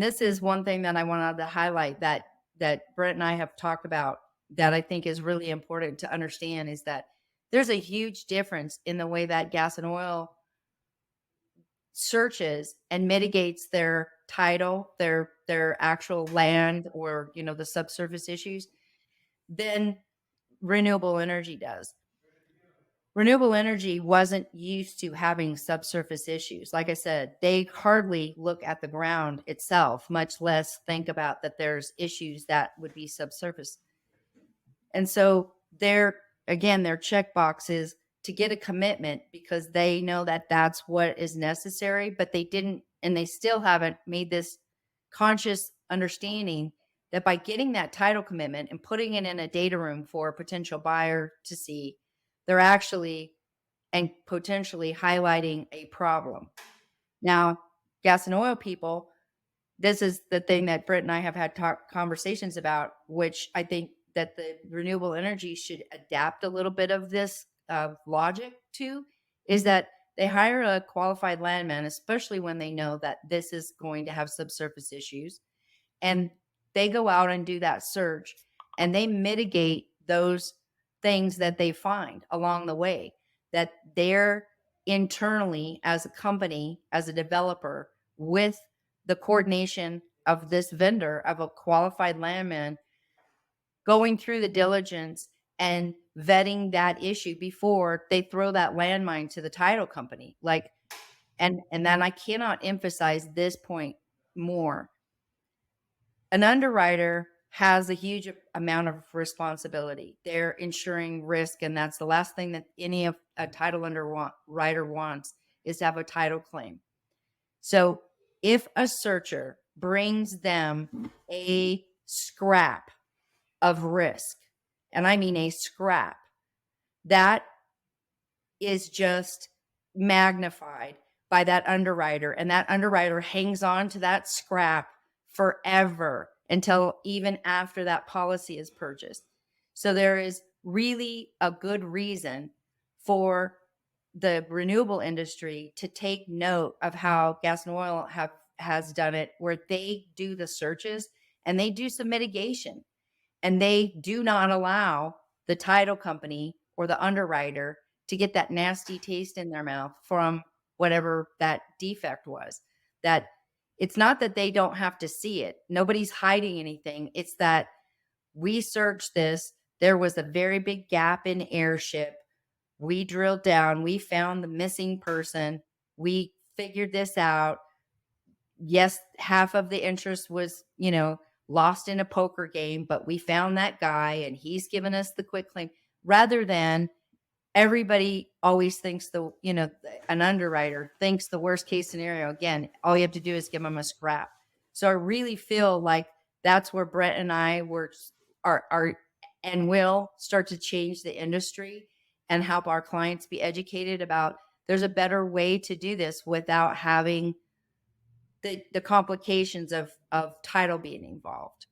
This is one thing that I wanted to highlight that Brett and I have talked about that I think is really important to understand is that there's a huge difference in the way that gas and oil searches and mitigates their title, their actual land or, the subsurface issues than renewable energy does. Renewable energy wasn't used to having subsurface issues. Like I said, they hardly look at the ground itself, much less think about that there's issues that would be subsurface. And so their checkbox is to get a commitment because they know that that's what is necessary, but they didn't, and they still haven't made this conscious understanding that by getting that title commitment and putting it in a data room for a potential buyer to see, they're actually and potentially highlighting a problem. Now, gas and oil people, this is the thing that Britt and I have had conversations about, which I think that the renewable energy should adapt a little bit of this logic to, is that they hire a qualified landman, especially when they know that this is going to have subsurface issues, and they go out and do that search and they mitigate those things that they find along the way that they're internally as a company, as a developer, with the coordination of this vendor, of a qualified landman, going through the diligence and vetting that issue before they throw that landmine to the title company. Like, and then I cannot emphasize this point more. An underwriter has a huge amount of responsibility. They're ensuring risk, and that's the last thing that any of a title underwriter wants is to have a title claim. So if a searcher brings them a scrap of risk, and I mean a scrap, that is just magnified by that underwriter, and that underwriter hangs on to that scrap forever until even after that policy is purchased. So there is really a good reason for the renewable industry to take note of how gas and oil has done it, where they do the searches and they do some mitigation, and they do not allow the title company or the underwriter to get that nasty taste in their mouth from whatever that defect was. That it's not that they don't have to see it. Nobody's hiding anything. It's that we searched this. There was a very big gap in airship. We drilled down. We found the missing person. We figured this out. Yes, half of the interest was, lost in a poker game, but we found that guy and he's given us the quick claim, rather than everybody always thinks an underwriter thinks the worst case scenario. Again, all you have to do is give them a scrap. So I really feel like that's where Brett and I are and will start to change the industry and help our clients be educated about there's a better way to do this without having the complications of title being involved.